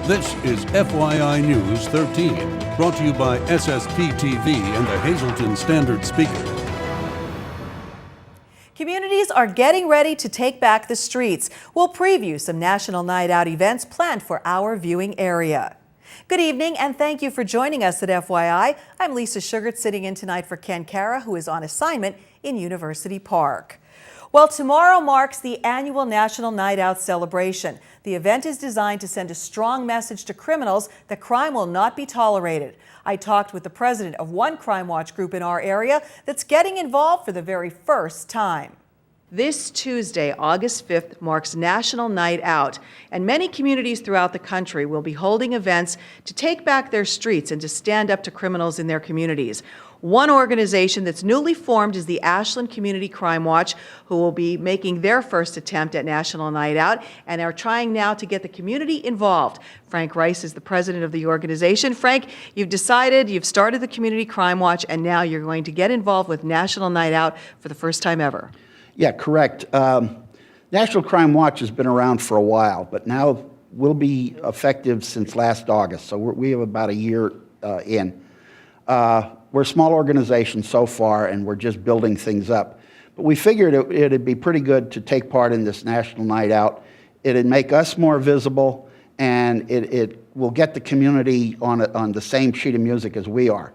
This is FYI News 13, brought to you by SSP TV and the Hazleton Standard Speaker. Communities are getting ready to take back the streets. We'll preview some National Night Out events planned for our viewing area. Good evening and thank you for joining us at FYI. I'm Lisa Sugart, sitting in tonight for Ken Cara, who is on assignment in University Park. Well, tomorrow marks the annual National Night Out celebration. The event is designed to send a strong message to criminals that crime will not be tolerated. I talked with the president of one crime watch group in our area that's getting involved for the very first time. This Tuesday, August 5th, marks National Night Out, and many communities throughout the country will be holding events to take back their streets and to stand up to criminals in their communities. One organization that's newly formed is the Ashland Community Crime Watch, who will be making their first attempt at National Night Out and are trying now to get the community involved. Frank Rice is the president of the organization. Frank, you've started the Community Crime Watch, and now you're going to get involved with National Night Out for the first time ever. Yeah, correct. National Crime Watch has been around for a while, but now will be effective since last August, so we have about a year in. We're a small organization so far, and we're just building things up. But we figured it'd be pretty good to take part in this National Night Out. It'd make us more visible, and it will get the community on the same sheet of music as we are.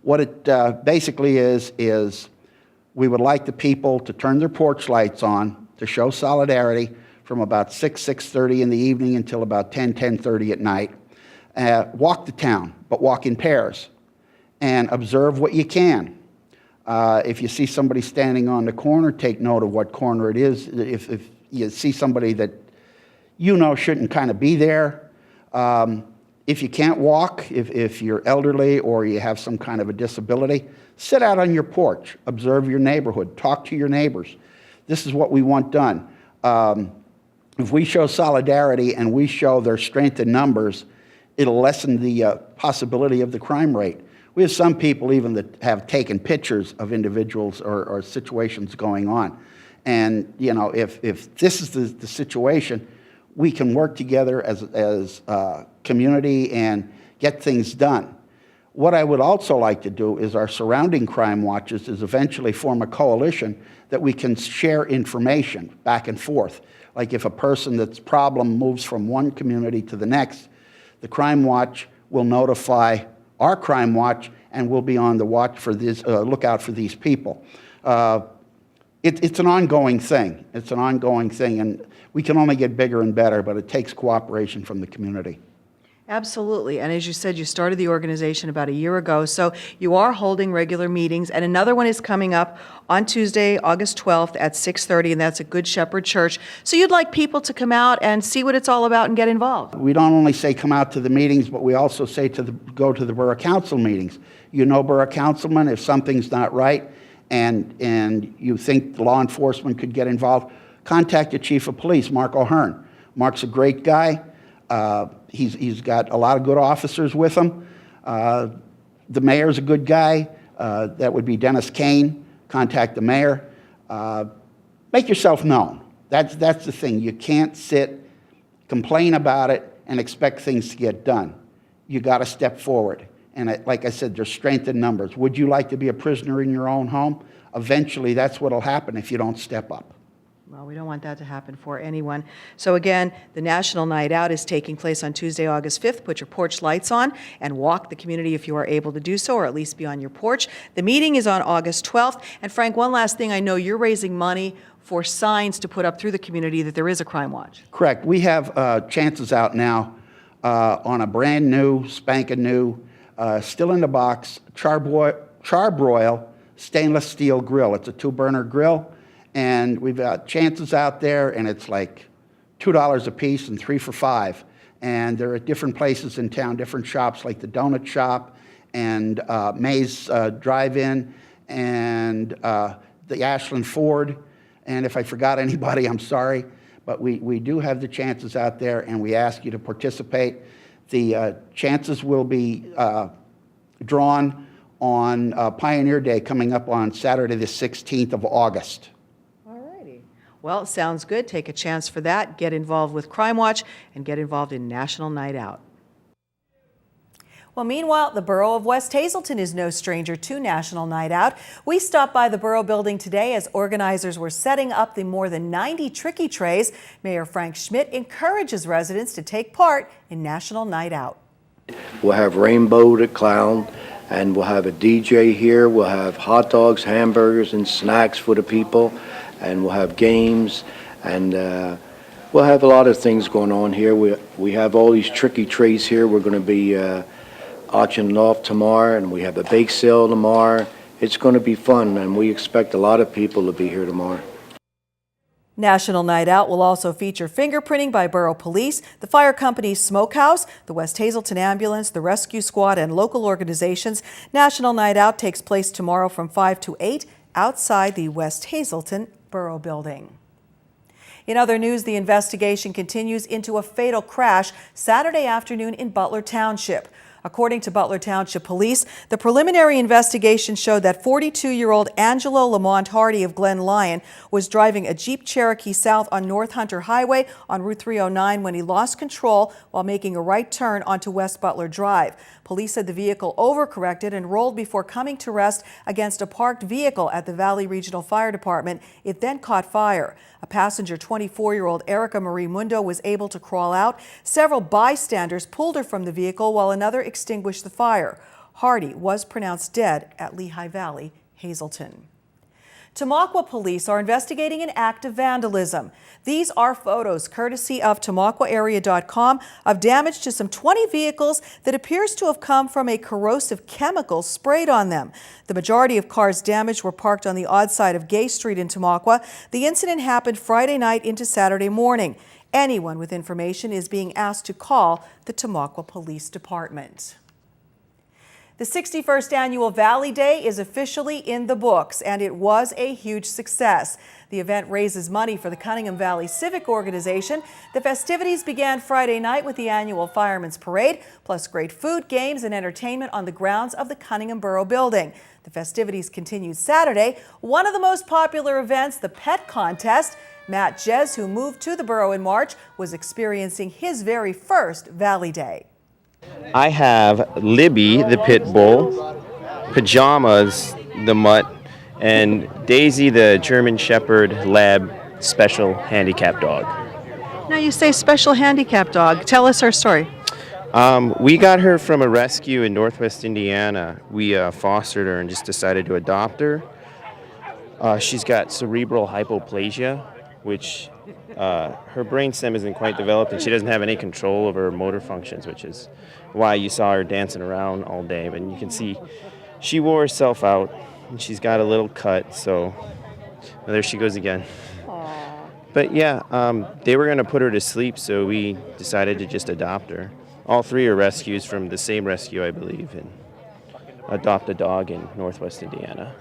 What it basically is we would like the people to turn their porch lights on to show solidarity from about 6:30 in the evening until about 10:30 at night. Walk the town, but walk in pairs. And observe what you can. If you see somebody standing on the corner, take note of what corner it is. If you see somebody that you know shouldn't kind of be there. If you can't walk, if you're elderly or you have some kind of a disability, sit out on your porch, observe your neighborhood, talk to your neighbors. This is what we want done. If we show solidarity and we show their strength in numbers, it'll lessen the possibility of the crime rate. We have some people even that have taken pictures of individuals or situations going on. And, you know, if this is the situation, we can work together as a community and get things done. What I would also like to do is our surrounding crime watches is eventually form a coalition that we can share information back and forth. Like if a person that's problem moves from one community to the next, the crime watch will notify our crime watch, and we'll be on the watch for this, lookout for these people. It's an ongoing thing. It's an ongoing thing, and we can only get bigger and better, but it takes cooperation from the community. Absolutely. And as you said, you started the organization about a year ago, so you are holding regular meetings, and another one is coming up on Tuesday, August 12th at 6:30, and that's at Good Shepherd Church. So you'd like people to come out and see what it's all about and get involved. We don't only say come out to the meetings, but we also say go to the Borough Council meetings. You know, Borough Councilman, if something's not right and you think law enforcement could get involved, contact your Chief of Police, Mark O'Hearn. Mark's a great guy. He's got a lot of good officers with him. The mayor's a good guy. That would be Dennis Kane. Contact the mayor. Make yourself known. That's the thing. You can't sit, complain about it, and expect things to get done. You got to step forward. And like I said, there's strength in numbers. Would you like to be a prisoner in your own home? Eventually, that's what'll happen if you don't step up. Well, we don't want that to happen for anyone. So again, the National Night Out is taking place on Tuesday, August 5th. Put your porch lights on and walk the community if you are able to do so, or at least be on your porch. The meeting is on August 12th. And Frank, one last thing, I know you're raising money for signs to put up through the community that there is a crime watch. Correct. We have chances out now on a brand new, spanking new, still in the box, charbroil stainless steel grill. It's a 2-burner grill. And we've got chances out there, and it's like $2 a piece and 3 for $5. And they're at different places in town, different shops like the Donut Shop and Mays Drive-In and the Ashland Ford. And if I forgot anybody, I'm sorry. But we do have the chances out there, and we ask you to participate. The chances will be drawn on Pioneer Day coming up on Saturday the 16th of August. Well, sounds good. Take a chance for that. Get involved with Crime Watch and get involved in National Night Out. Well, meanwhile, the borough of West Hazleton is no stranger to National Night Out. We stopped by the borough building today as organizers were setting up the more than 90 tricky trays. Mayor Frank Schmidt encourages residents to take part in National Night Out. We'll have Rainbow the Clown, and we'll have a DJ here. We'll have hot dogs, hamburgers, and snacks for the people, and we'll have games, and we'll have a lot of things going on here. We have all these tricky trays here. We're going to be auctioning off tomorrow, and we have a bake sale tomorrow. It's going to be fun, and we expect a lot of people to be here tomorrow. National Night Out will also feature fingerprinting by Borough Police, the fire company's Smokehouse, the West Hazleton Ambulance, the Rescue Squad, and local organizations. National Night Out takes place tomorrow from 5 to 8 outside the West Hazleton Borough Building. In other news, the investigation continues into a fatal crash Saturday afternoon in Butler Township. According to Butler Township Police, the preliminary investigation showed that 42-year-old Angelo Lamont Hardy of Glen Lyon was driving a Jeep Cherokee South on North Hunter Highway on Route 309 when he lost control while making a right turn onto West Butler Drive. Police said the vehicle overcorrected and rolled before coming to rest against a parked vehicle at the Valley Regional Fire Department. It then caught fire. A passenger, 24-year-old Erica Marie Mundo, was able to crawl out. Several bystanders pulled her from the vehicle while another extinguished the fire. Hardy was pronounced dead at Lehigh Valley, Hazleton. Tamaqua police are investigating an act of vandalism. These are photos, courtesy of TamaquaArea.com, of damage to some 20 vehicles that appears to have come from a corrosive chemical sprayed on them. The majority of cars damaged were parked on the odd side of Gay Street in Tamaqua. The incident happened Friday night into Saturday morning. Anyone with information is being asked to call the Tamaqua Police Department. The 61st Annual Valley Day is officially in the books, and it was a huge success. The event raises money for the Cunningham Valley Civic Organization. The festivities began Friday night with the annual Fireman's Parade, plus great food, games, and entertainment on the grounds of the Cunningham Borough Building. The festivities continued Saturday. One of the most popular events, the pet contest. Matt Jez, who moved to the borough in March, was experiencing his very first Valley Day. I have Libby, the pit bull, Pajamas, the mutt, and Daisy, the German Shepherd Lab special handicap dog. Now you say special handicap dog. Tell us her story. We got her from a rescue in Northwest Indiana. We fostered her and just decided to adopt her. She's got cerebral hypoplasia, which her brainstem isn't quite developed, and she doesn't have any control over her motor functions, which is why you saw her dancing around all day. But you can see she wore herself out, and she's got a little cut, so well, there she goes again. Aww. But yeah, they were going to put her to sleep, so we decided to just adopt her. All three are rescues from the same rescue, I believe, and adopt a dog in Northwest Indiana.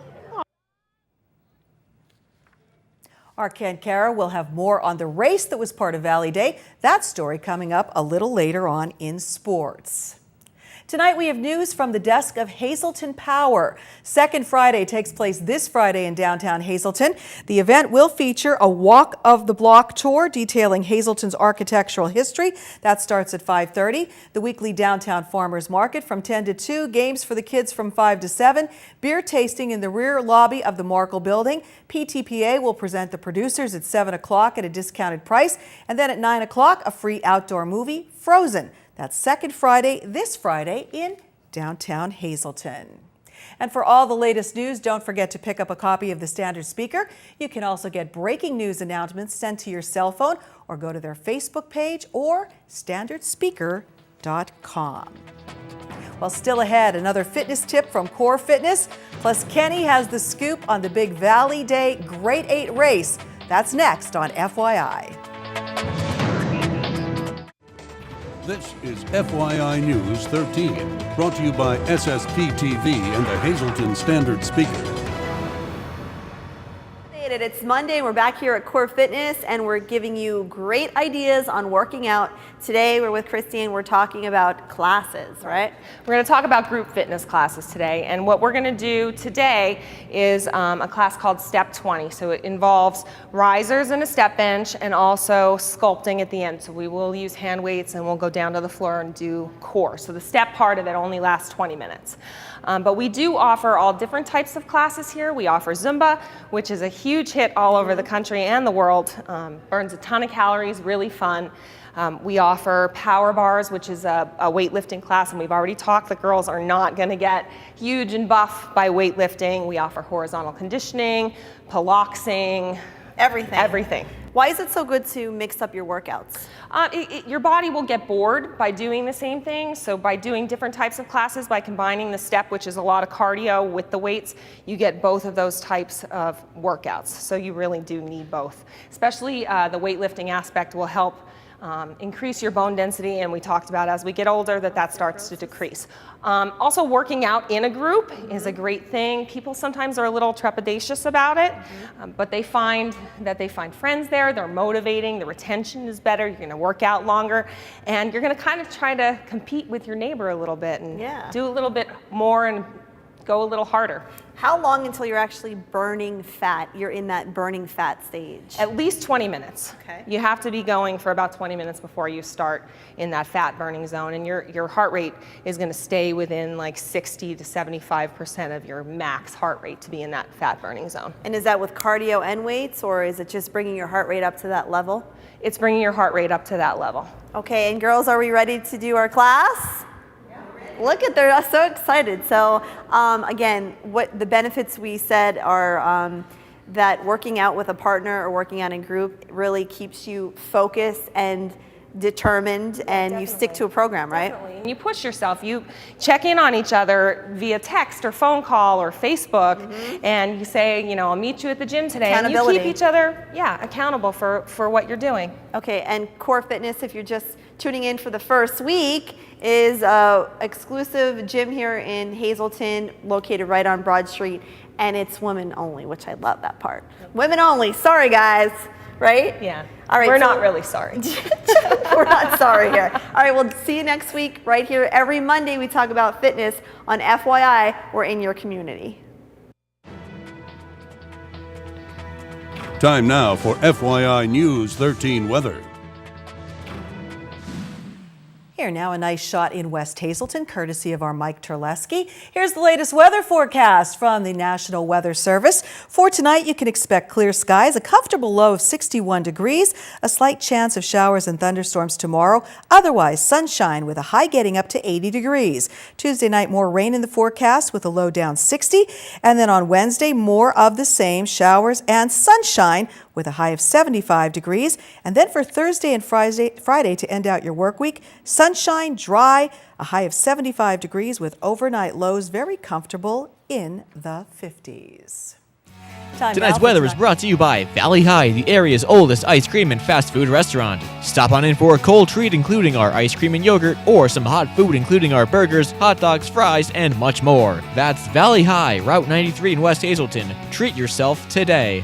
Our Ken Kara will have more on the race that was part of Valley Day. That story coming up a little later on in sports. Tonight we have news from the desk of Hazleton Power. Second Friday takes place this Friday in downtown Hazleton. The event will feature a walk of the block tour detailing Hazleton's architectural history. That starts at 5:30. The weekly downtown farmers market from 10 to 2. Games for the kids from 5 to 7. Beer tasting in the rear lobby of the Markle building. PTPA will present the producers at 7 o'clock at a discounted price. And then at 9 o'clock, a free outdoor movie, Frozen. That's second Friday, this Friday in downtown Hazleton. And for all the latest news, don't forget to pick up a copy of the Standard Speaker. You can also get breaking news announcements sent to your cell phone or go to their Facebook page or standardspeaker.com. Well, still ahead, another fitness tip from Core Fitness. Plus, Kenny has the scoop on the big Valley Day Great 8 race. That's next on FYI. This is FYI News 13, brought to you by SSP TV and the Hazleton Standard Speaker. At It's Monday and we're back here at Core Fitness and we're giving you great ideas on working out. Today we're with Christine. We're talking about classes, right? We're going to talk about group fitness classes today, and what we're going to do today is a class called Step 20. So it involves risers and a step bench and also sculpting at the end. So we will use hand weights and we'll go down to the floor and do core. So the step part of it only lasts 20 minutes. But we do offer all different types of classes here. We offer Zumba, which is a huge hit all over the country and the world. Burns a ton of calories, really fun. We offer power bars, which is a weightlifting class, and we've already talked, the girls are not going to get huge and buff by weightlifting. We offer horizontal conditioning, piloxing, everything. Why is it so good to mix up your workouts? Your body will get bored by doing the same thing. So by doing different types of classes, by combining the step, which is a lot of cardio, with the weights, you get both of those types of workouts. So you really do need both. Especially the weightlifting aspect will help increase your bone density, and we talked about as we get older that starts to decrease. Also, working out in a group is a great thing. People sometimes are a little trepidatious about it, but they find friends there, they're motivating, the retention is better, you're gonna work out longer, and you're gonna kind of try to compete with your neighbor a little bit and do a little bit more and go a little harder. How long until you're actually burning fat? You're in that burning fat stage? At least 20 minutes. Okay. You have to be going for about 20 minutes before you start in that fat burning zone, and your heart rate is going to stay within like 60 to 75% of your max heart rate to be in that fat burning zone. And is that with cardio and weights, or is it just bringing your heart rate up to that level? It's bringing your heart rate up to that level. Okay, and girls, are we ready to do our class? Look at, they're so excited. So again, what the benefits we said are that working out with a partner or working out in group really keeps you focused and determined, and you stick to a program, right? Definitely. And you push yourself. You check in on each other via text or phone call or Facebook, and you say, you know, I'll meet you at the gym today. And you keep each other, accountable for what you're doing. Okay, and Core Fitness, if you're just tuning in for the first week, is an exclusive gym here in Hazleton, located right on Broad Street, and it's women only, which I love that part. Women only, sorry guys, right? Yeah. All right, we're not really sorry. We're not sorry here. All right, we'll see you next week right here. Every Monday we talk about fitness on FYI. We're in your community. Time now for FYI News 13 weather. Here now, a nice shot in West Hazleton, courtesy of our Mike Terleski. Here's the latest weather forecast from the National Weather Service. For tonight, you can expect clear skies, a comfortable low of 61 degrees, a slight chance of showers and thunderstorms tomorrow. Otherwise, sunshine with a high getting up to 80 degrees. Tuesday night, more rain in the forecast with a low down 60. And then on Wednesday, more of the same, showers and sunshine with a high of 75 degrees. And then for Thursday and Friday to end out your work week, sunshine, dry, a high of 75 degrees with overnight lows very comfortable in the 50s. Tonight's weather is brought to you by Valley High, the area's oldest ice cream and fast food restaurant. Stop on in for a cold treat including our ice cream and yogurt, or some hot food including our burgers, hot dogs, fries, and much more. That's Valley High, Route 93 in West Hazleton. Treat yourself today.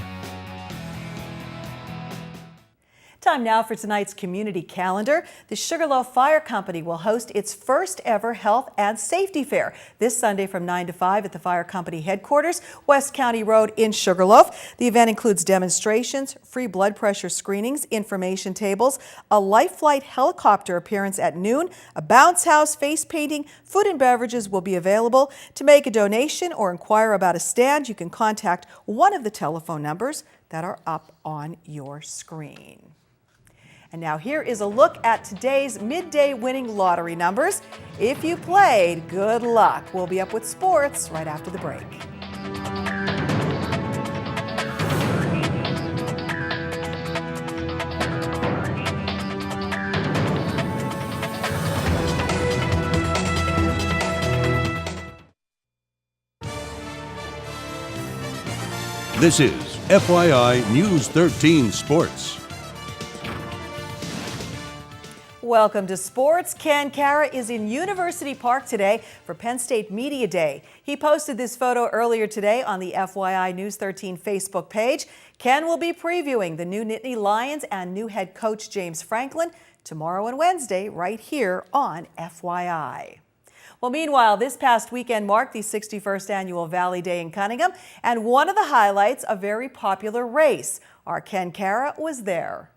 Time now for tonight's community calendar. The Sugarloaf Fire Company will host its first ever health and safety fair this Sunday from 9 to 5 at the Fire Company headquarters, West County Road in Sugarloaf. The event includes demonstrations, free blood pressure screenings, information tables, a Life Flight helicopter appearance at noon, a bounce house, face painting, food and beverages will be available. To make a donation or inquire about a stand, you can contact one of the telephone numbers that are up on your screen. And now here is a look at today's midday winning lottery numbers. If you played, good luck. We'll be up with sports right after the break. This is FYI News 13 Sports. Welcome to sports. Ken Cara is in University Park today for Penn State Media Day. He posted this photo earlier today on the FYI News 13 Facebook page. Ken will be previewing the new Nittany Lions and new head coach James Franklin tomorrow and Wednesday right here on FYI. Well, meanwhile, this past weekend marked the 61st annual Valley Day in Cunningham, and one of the highlights, a very popular race. Our Ken Cara was there.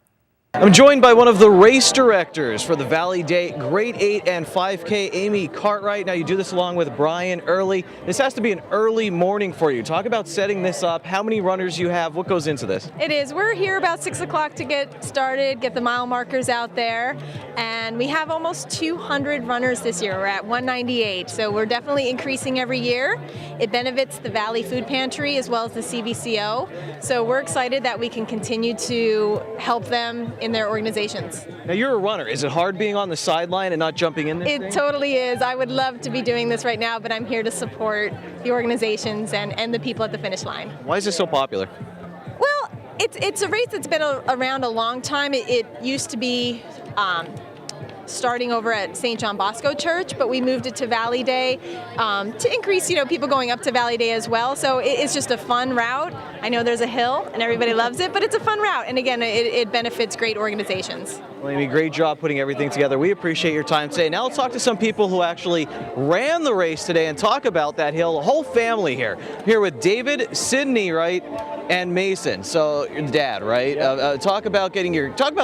I'm joined by one of the race directors for the Valley Day Grade 8 and 5K, Amy Cartwright. Now you do this along with Brian early. This has to be an early morning for you. Talk about setting this up, how many runners you have, what goes into this? It is. We're here about 6 o'clock to get started, get the mile markers out there, and we have almost 200 runners this year. We're at 198, so we're definitely increasing every year. It benefits the Valley Food Pantry as well as the CVCO, so we're excited that we can continue to help them in their organizations. Now you're a runner. Is it hard being on the sideline and not jumping in this It thing? totally is. I would love to be doing this right now, but I'm here to support the organizations and the people at the finish line. Why is this so popular? Well, it's a race that's been around a long time. It used to be starting over at St. John Bosco Church, but we moved it to Valley Day to increase, people going up to Valley Day as well. So it's just a fun route. I know there's a hill and everybody loves it, but it's a fun route. And again, it benefits great organizations. Well, Amy, great job putting everything together. We appreciate your time today. Now let's talk to some people who actually ran the race today and talk about that hill. A whole family here. Here with David, Sydney, right, and Mason. So your dad, right? Talk about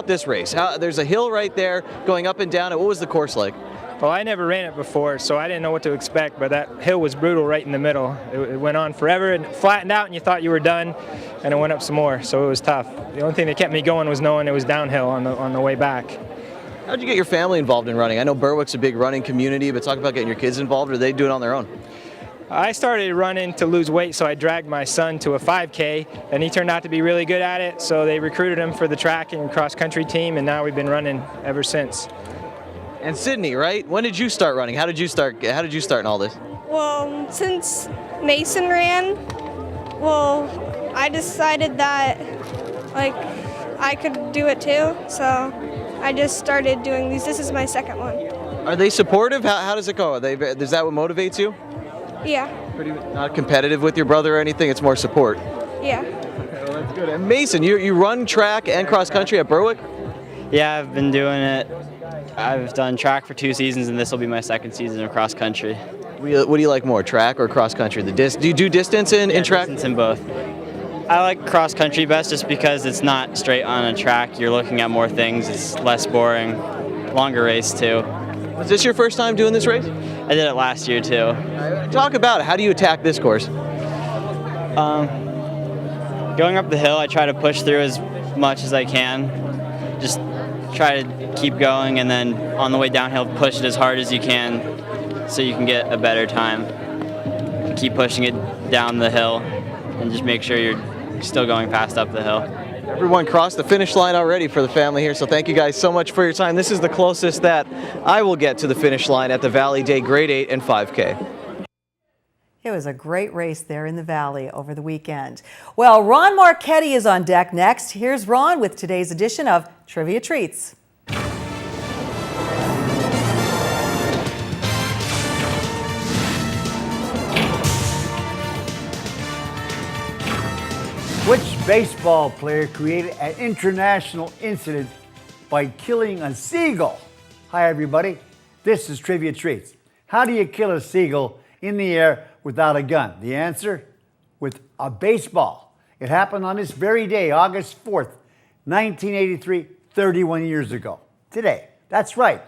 this race. There's a hill right there going up and down. What was the course like? Well, I never ran it before, so I didn't know what to expect, but that hill was brutal right in the middle. It went on forever and flattened out, and you thought you were done, and it went up some more, so it was tough. The only thing that kept me going was knowing it was downhill on the way back. How'd you get your family involved in running? I know Berwick's a big running community, but talk about getting your kids involved, or they do it on their own? I started running to lose weight, so I dragged my son to a 5K, and he turned out to be really good at it, so they recruited him for the track and cross-country team, and now we've been running ever since. And Sydney, right? When did you start running? How did you start in all this? Well, since Mason ran, I decided that I could do it too. So I just started doing these. This is my second one. Are they supportive? How does it go? Is that what motivates you? Yeah. Pretty not competitive with your brother or anything? It's more support. Yeah. Okay, well, that's good. And Mason, you run track and cross country at Berwick? Yeah, I've been doing it. I've done track for 2 seasons, and this will be my second season of cross country. What do you like more, track or cross country? Do you do distance in track? Distance in both. I like cross country best just because it's not straight on a track. You're looking at more things. It's less boring. Longer race too. Was this your first time doing this race? I did it last year too. Talk about it. How do you attack this course? Going up the hill, I try to push through as much as I can. Just try to keep going, and then on the way downhill, push it as hard as you can so you can get a better time. Keep pushing it down the hill and just make sure you're still going fast up the hill. Everyone crossed the finish line already for the family here, so thank you guys so much for your time. This is the closest that I will get to the finish line at the Valley Day Grade 8 and 5K. It was a great race there in the Valley over the weekend. Well, Ron Marchetti is on deck next. Here's Ron with today's edition of Trivia Treats. Which baseball player created an international incident by killing a seagull? Hi, everybody. This is Trivia Treats. How do you kill a seagull in the air without a gun? The answer? With a baseball. It happened on this very day, August 4th, 1983, 31 years ago. Today. That's right.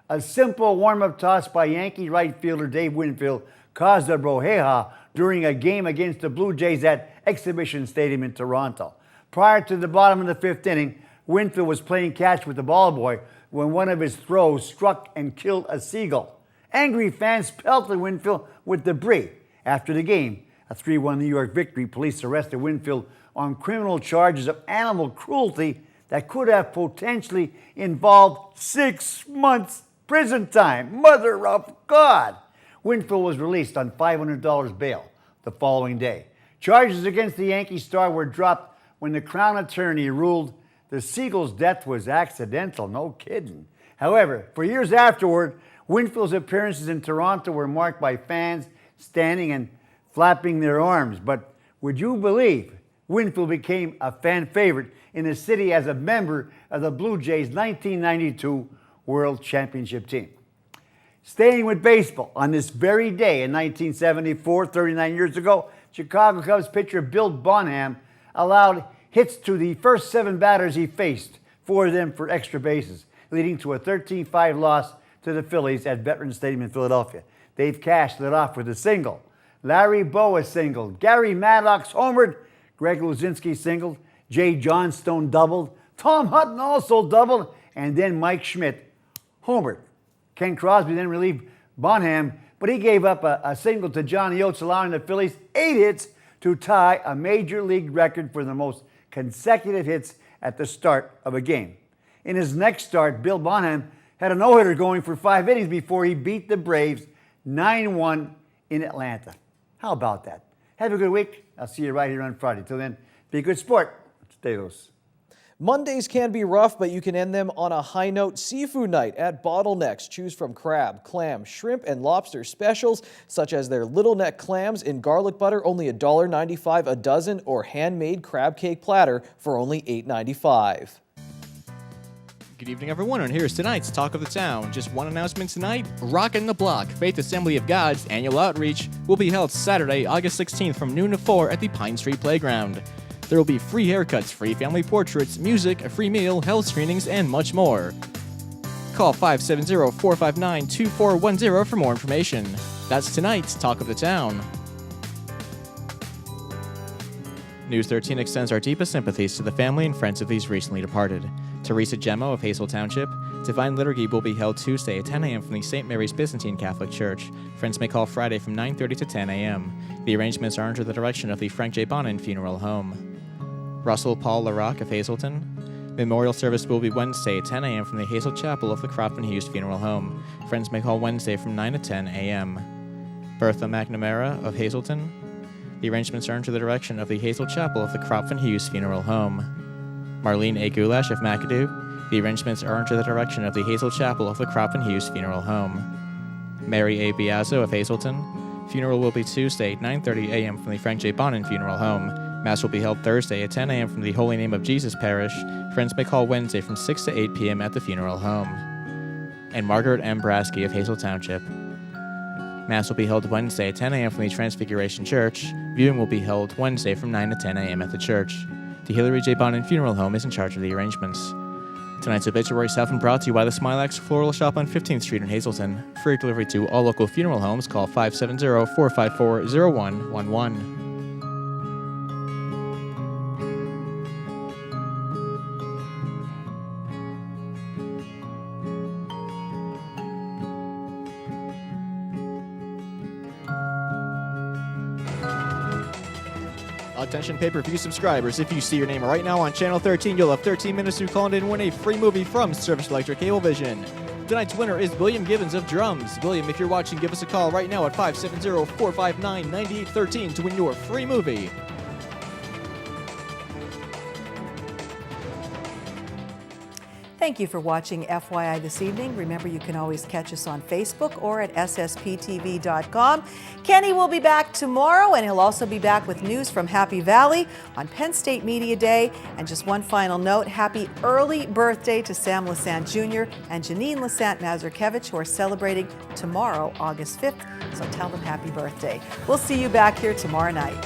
A simple warm-up toss by Yankee right fielder Dave Winfield caused a brouhaha during a game against the Blue Jays at Exhibition Stadium in Toronto. Prior to the bottom of the 5th inning, Winfield was playing catch with the ball boy when one of his throws struck and killed a seagull. Angry fans pelted Winfield with debris. After the game, a 3-1 New York victory, police arrested Winfield on criminal charges of animal cruelty that could have potentially involved 6 months prison time. Mother of God! Winfield was released on $500 bail the following day. Charges against the Yankee star were dropped when the Crown Attorney ruled the seagull's death was accidental. No kidding. However, for years afterward, Winfield's appearances in Toronto were marked by fans standing and flapping their arms. But would you believe Winfield became a fan favorite in the city as a member of the Blue Jays' 1992 World Championship team. Staying with baseball, on this very day in 1974, 39 years ago, Chicago Cubs pitcher Bill Bonham allowed hits to the first 7 batters he faced, 4 of them for extra bases, leading to a 13-5 loss to the Phillies at Veterans Stadium in Philadelphia. Dave Cash led off with a single. Larry Bowa singled. Gary Maddox homered. Greg Luzinski singled. Jay Johnstone doubled. Tom Hutton also doubled. And then Mike Schmidt homered. Ken Crosby then relieved Bonham, but he gave up a single to Johnny Oates, allowing the Phillies 8 hits to tie a major league record for the most consecutive hits at the start of a game. In his next start, Bill Bonham had a no-hitter going for 5 innings before he beat the Braves 9-1 in Atlanta. How about that? Have a good week. I'll see you right here on Friday. Till then, be a good sport. Stay loose. Mondays can be rough, but you can end them on a high note. Seafood night at Bottlenecks. Choose from crab, clam, shrimp, and lobster specials, such as their little neck clams in garlic butter, only $1.95 a dozen, or handmade crab cake platter for only $8.95. Good evening, everyone, and here's tonight's Talk of the Town. Just one announcement tonight. Rockin' the Block, Faith Assembly of God's annual outreach will be held Saturday, August 16th from noon to 4 at the Pine Street Playground. There will be free haircuts, free family portraits, music, a free meal, health screenings, and much more. Call 570-459-2410 for more information. That's tonight's Talk of the Town. News 13 extends our deepest sympathies to the family and friends of these recently departed. Teresa Gemmo of Hazel Township. Divine Liturgy will be held Tuesday at 10 a.m. from the St. Mary's Byzantine Catholic Church. Friends may call Friday from 9:30 to 10 a.m. The arrangements are under the direction of the Frank J. Bonin Funeral Home. Russell Paul LaRock of Hazleton. Memorial service will be Wednesday at 10 a.m. from the Hazel Chapel of the Cropton Hughes Funeral Home. Friends may call Wednesday from 9 to 10 a.m. Bertha McNamara of Hazleton. The arrangements are under the direction of the Hazel Chapel of the Cropton Hughes Funeral Home. Marlene A. Goulash of McAdoo. The arrangements are under the direction of the Hazel Chapel of the Cropton Hughes Funeral Home. Mary A. Biazzo of Hazleton. Funeral will be Tuesday at 9:30 a.m. from the Frank J. Bonin Funeral Home. Mass will be held Thursday at 10 a.m. from the Holy Name of Jesus Parish. Friends may call Wednesday from 6 to 8 p.m. at the funeral home. And Margaret M. Brasky of Hazel Township. Mass will be held Wednesday at 10 a.m. from the Transfiguration Church. Viewing will be held Wednesday from 9 to 10 a.m. at the church. The Hilary J. Bonin Funeral Home is in charge of the arrangements. Tonight's obituary is often brought to you by the Smilax Floral Shop on 15th Street in Hazleton. For delivery to all local funeral homes, call 570-454-0111. Attention pay-per-view subscribers, if you see your name right now on Channel 13, you'll have 13 minutes to call in and win a free movie from Service Electric Cablevision. Tonight's winner is William Gibbons of Drums. William, if you're watching, give us a call right now at 570-459-9813 to win your free movie. Thank you for watching FYI this evening. Remember, you can always catch us on Facebook or at ssptv.com. Kenny will be back tomorrow, and he'll also be back with news from Happy Valley on Penn State Media Day. And just one final note, happy early birthday to Sam Lassant Jr. and Janine Lassant Mazurkevich, who are celebrating tomorrow, August 5th. So tell them happy birthday. We'll see you back here tomorrow night.